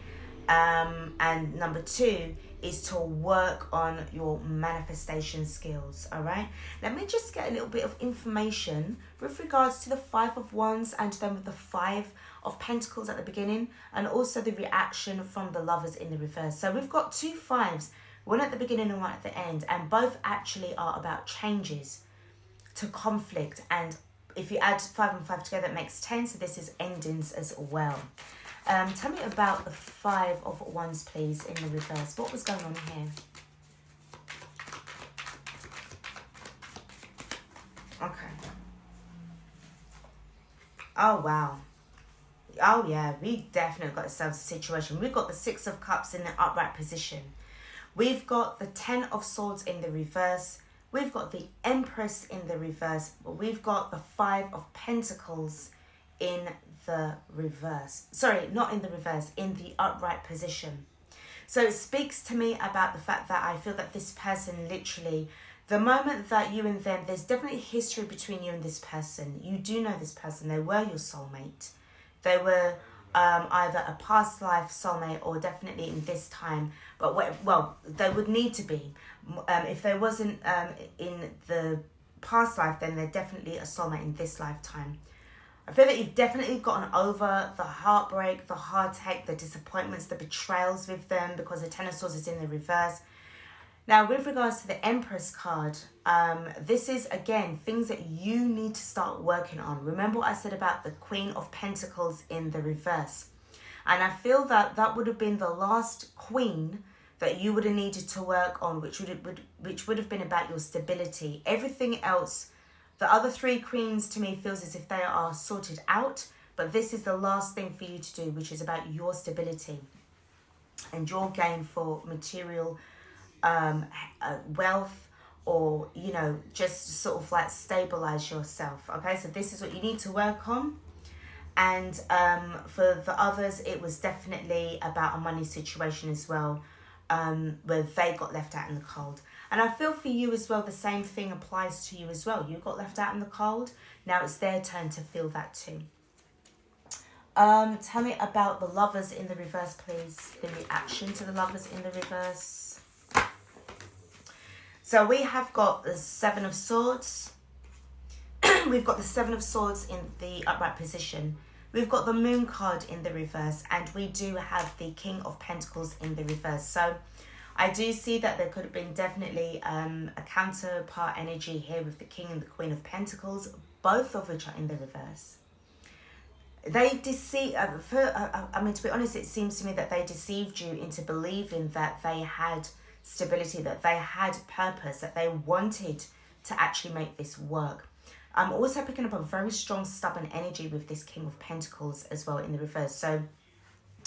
And number two is to work on your manifestation skills, all right? Let me just get a little bit of information with regards to the Five of Wands and then with the Five of Pentacles at the beginning, and also the reaction from the Lovers in the reverse. So we've got two fives, one at the beginning and one at the end, and both actually are about changes to conflict. And if you add 5 and 5 together, it makes 10, so this is endings as well. Tell me about the Five of Wands, please, in the reverse. What was going on here? Okay. Oh, wow. Oh, yeah, we definitely got ourselves a situation. We've got the Six of Cups in the upright position. We've got the Ten of Swords in the reverse. We've got the Empress in the reverse. But we've got the Five of Pentacles in the reverse. Sorry, not in the reverse, in the upright position. So it speaks to me about the fact that I feel that this person literally, the moment that you and them, there's definitely history between you and this person. You do know this person. They were your soulmate. They were either a past life soulmate or definitely in this time. But, well, they would need to be. If they wasn't in the past life, then they're definitely a soulmate in this lifetime. I feel that you've definitely gotten over the heartbreak, the heartache, the disappointments, the betrayals with them, because the Ten of Swords is in the reverse. Now, with regards to the Empress card, this is, again, things that you need to start working on. Remember what I said about the Queen of Pentacles in the reverse. And I feel that that would have been the last queen that you would have needed to work on, which would have been about your stability. Everything else, the other three queens, to me, feels as if they are sorted out. But this is the last thing for you to do, which is about your stability and your gain for material wealth, or, you know, just sort of like stabilize yourself. Okay, so this is what you need to work on. And for the others, it was definitely about a money situation as well, where they got left out in the cold. And I feel for you as well, the same thing applies to you as well. You got left out in the cold. Now it's their turn to feel that too. Tell me about the Lovers in the reverse, please. The reaction to the Lovers in the reverse. So we have got the Seven of Swords. We've got the Seven of Swords in the upright position. We've got the Moon card in the reverse. And we do have the King of Pentacles in the reverse. So I do see that there could have been definitely a counterpart energy here with the King and the Queen of Pentacles, both of which are in the reverse. They deceive. I mean, to be honest, it seems to me that they deceived you into believing that they had stability, that they had purpose, that they wanted to actually make this work. I'm also picking up a very strong stubborn energy with this King of Pentacles as well in the reverse. So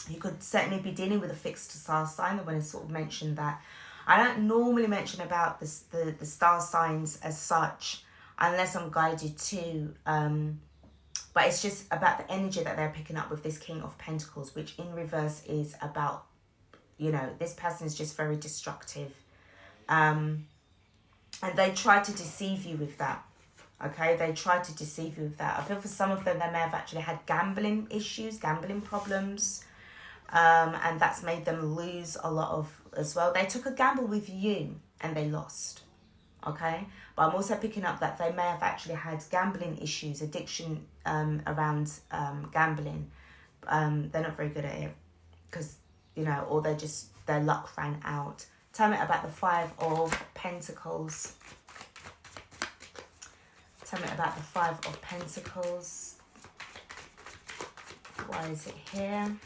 you could certainly be dealing with a fixed star sign. When I sort of mentioned that, I don't normally mention about the star signs as such unless I'm guided to, but it's just about the energy that they're picking up with this King of Pentacles, which in reverse is about, you know, this person is just very destructive, and they try to deceive you with that. Okay, they try to deceive you with that. I feel for some of them, they may have actually had gambling issues, gambling problems, and that's made them lose a lot of as well. They took a gamble with you and they lost. Okay, but I'm also picking up that they may have actually had gambling issues, addiction around gambling. They're not very good at it because you know, or their luck ran out. Tell me about the 5 of Pentacles. Tell me about the 5 of Pentacles. Why is it here?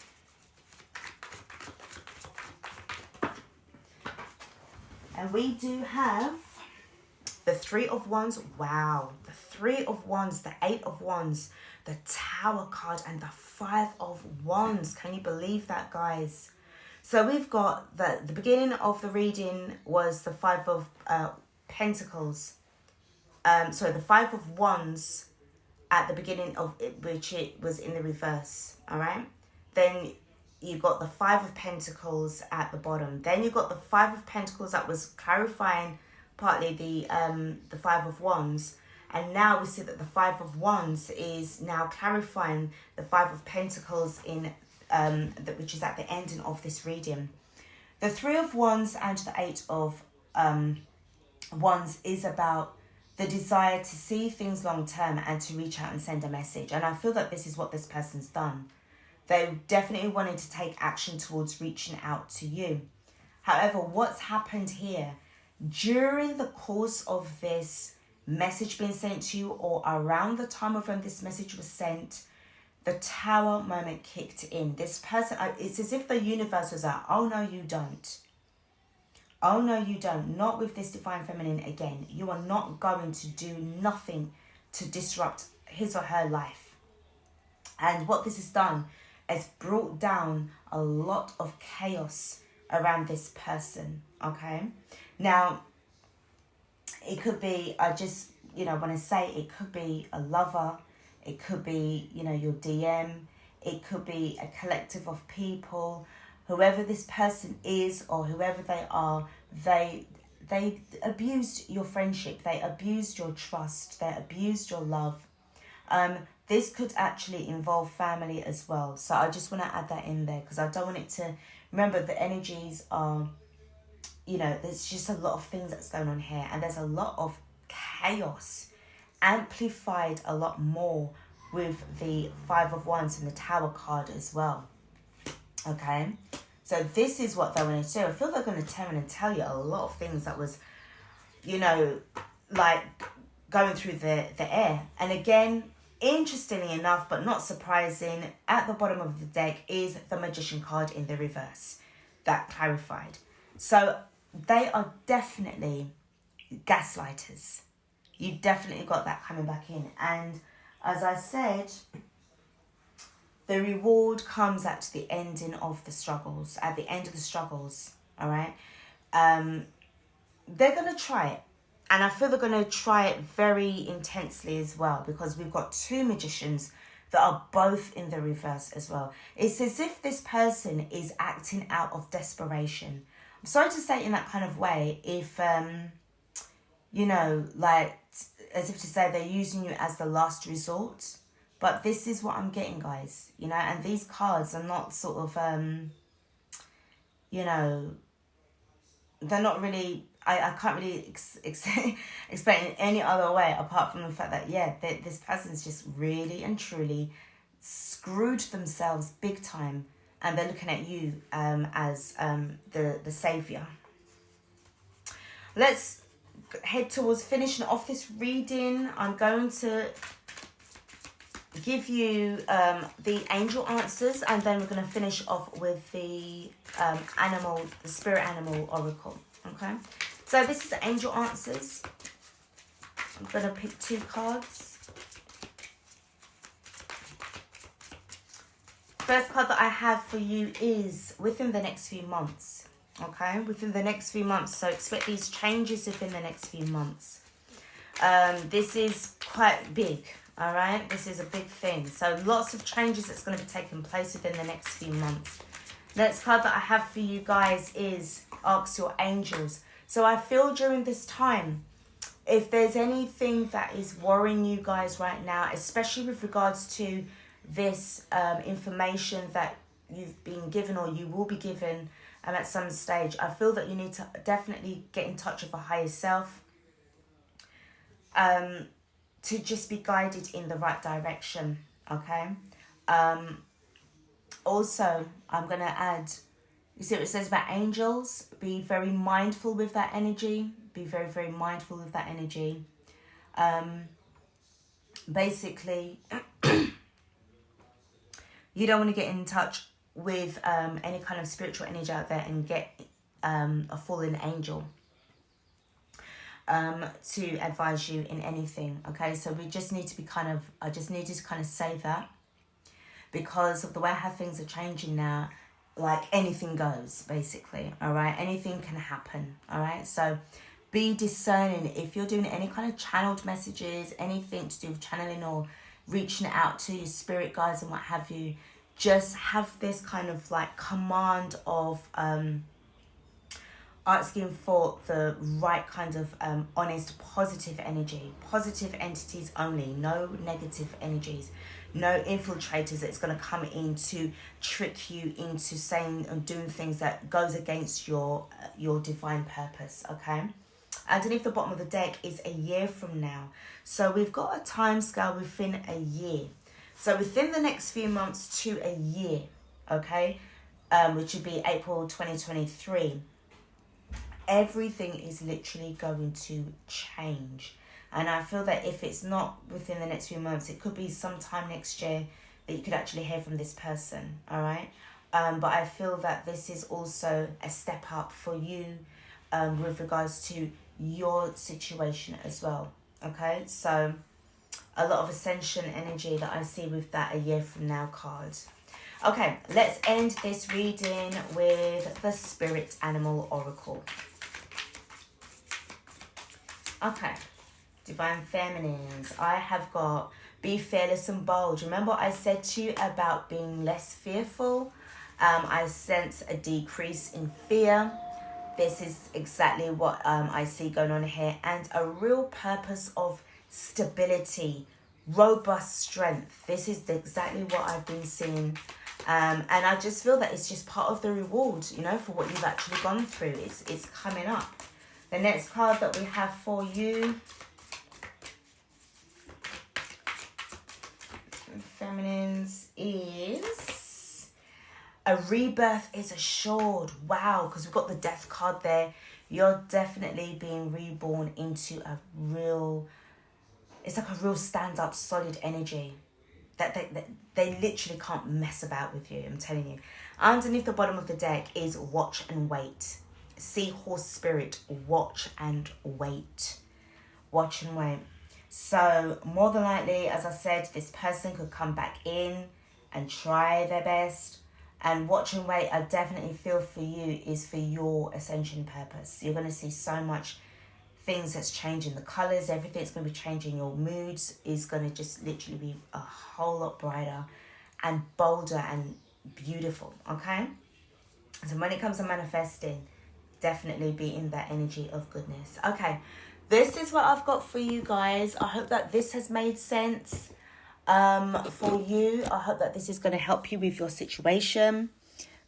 And we do have the 3 of Wands. Wow. The 3 of Wands, the 8 of Wands, the Tower card, and the 5 of Wands. Can you believe that, guys? So we've got the beginning of the reading was the 5 of Pentacles. Sorry, the 5 of Wands at the beginning of it, which it was in the reverse. All right. Then you got the 5 of Pentacles at the bottom. Then you got the 5 of Pentacles that was clarifying partly the 5 of Wands. And now we see that the 5 of Wands is now clarifying the 5 of Pentacles in which is at the ending of this reading. The 3 of Wands and the 8 of Wands is about the desire to see things long term and to reach out and send a message. And I feel that this is what this person's done. They definitely wanted to take action towards reaching out to you. However, what's happened here, during the course of this message being sent to you, or around the time of when this message was sent, the Tower moment kicked in. This person, it's as if the universe was like, oh no, you don't. Oh no, you don't. Not with this Divine Feminine again. You are not going to do nothing to disrupt his or her life. And what this has done has brought down a lot of chaos around this person, okay? Now, it could be, I just, you know, when I say it could be a lover, it could be, you know, your DM, it could be a collective of people. Whoever this person is or whoever they are, they abused your friendship, they abused your trust, they abused your love. This could actually involve family as well. So I just want to add that in there because I don't want it to... Remember, the energies are, you know, there's just a lot of things that's going on here. And there's a lot of chaos, amplified a lot more with the 5 of Wands and the Tower card as well. Okay? So this is what they want to do. I feel they're going to turn and tell you a lot of things that was, you know, like going through the air. And again, interestingly enough, but not surprising, at the bottom of the deck is the Magician card in the reverse. That clarified. So they are definitely gaslighters. You've definitely got that coming back in. And as I said, the reward comes at the ending of the struggles. At the end of the struggles, all right? They're going to try it. And I feel they're going to try it very intensely as well, because we've got 2 magicians that are both in the reverse as well. It's as if this person is acting out of desperation. I'm sorry to say it in that kind of way, if, you know, like, as if to say they're using you as the last resort. But this is what I'm getting, guys, you know, and these cards are not sort of, you know, they're not really... I can't really explain it any other way apart from the fact that, yeah, this person's just really and truly screwed themselves big time, and they're looking at you as the saviour. Let's head towards finishing off this reading. I'm going to give you the angel answers, and then we're going to finish off with the the spirit animal oracle, okay? So this is the angel answers. I'm going to pick 2 cards. First card that I have for you is within the next few months. Okay, within the next few months. So expect these changes within the next few months. This is quite big. All right, this is a big thing. So lots of changes that's going to be taking place within the next few months. Next card that I have for you guys is ask your angels. So I feel during this time, if there's anything that is worrying you guys right now, especially with regards to this information that you've been given or you will be given at some stage, I feel that you need to definitely get in touch with a higher self to just be guided in the right direction, okay? Also, I'm going to add You see what it says about angels? Be very mindful with that energy. Be very, very mindful with that energy. Basically, you don't want to get in touch with any kind of spiritual energy out there and get a fallen angel to advise you in anything. Okay, so we just need to be I just needed to kind of say that, because of the way how things are changing now. Like, anything goes, basically. All right, anything can happen. All right, so be discerning. If you're doing any kind of channeled messages, anything to do with channeling or reaching out to your spirit guides and what have you, just have this kind of like command of asking for the right kind of honest, positive energy. Positive entities only. No negative energies. No infiltrators that's going to come in to trick you into saying and doing things that goes against your divine purpose. Okay. Underneath the bottom of the deck is a year from now. So we've got a time scale within a year. So within the next few months to a year, okay, which would be April 2023, everything is literally going to change. And I feel that if it's not within the next few months, it could be sometime next year that you could actually hear from this person, all right? But I feel that this is also a step up for you with regards to your situation as well, okay? So a lot of ascension energy that I see with that a year from now card. Okay, let's end this reading with the Spirit Animal Oracle. Okay. Divine Feminines, I have got be fearless and bold. Remember I said to you about being less fearful? I sense a decrease in fear. This is exactly what I see going on here. And a real purpose of stability, robust strength. This is exactly what I've been seeing. And I just feel that it's just part of the reward, you know, for what you've actually gone through. It's coming up. The next card that we have for you, Feminines, is a rebirth is assured. Wow, because we've got the Death card there. You're definitely being reborn into a real, it's like a real stand-up solid energy that they literally can't mess about with you. I'm telling you. Underneath the bottom of the deck is watch and wait. Seahorse spirit, watch and wait. Watch and wait. So more than likely, as I said, this person could come back in and try their best. And watch and wait, I definitely feel for you, is for your ascension purpose. You're going to see so much things that's changing. The colours, everything's going to be changing. Your moods is going to just literally be a whole lot brighter and bolder and beautiful, okay? So when it comes to manifesting, definitely be in that energy of goodness. Okay. This is what I've got for you guys. I hope that this has made sense for you. I hope that this is going to help you with your situation.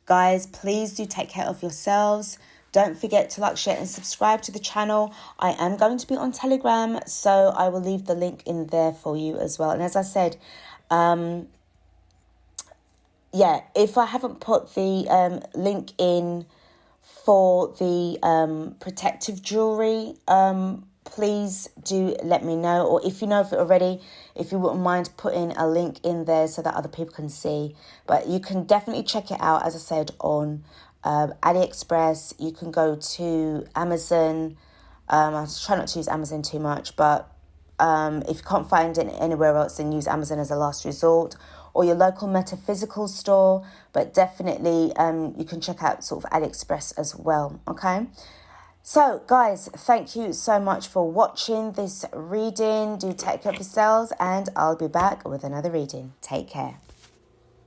Guys, please do take care of yourselves. Don't forget to like, share and subscribe to the channel. I am going to be on Telegram, so I will leave the link in there for you as well. And as I said, yeah, if I haven't put the link in for the protective jewelry, please do let me know. Or if you know of it already, if you wouldn't mind putting a link in there so that other people can see. But you can definitely check it out, as I said, on AliExpress. You can go to Amazon. I try not to use Amazon too much, but if you can't find it anywhere else, then use Amazon as a last resort, or your local metaphysical store. But definitely you can check out sort of AliExpress as well, okay? So, guys, thank you so much for watching this reading. Do take care of yourselves, and I'll be back with another reading. Take care.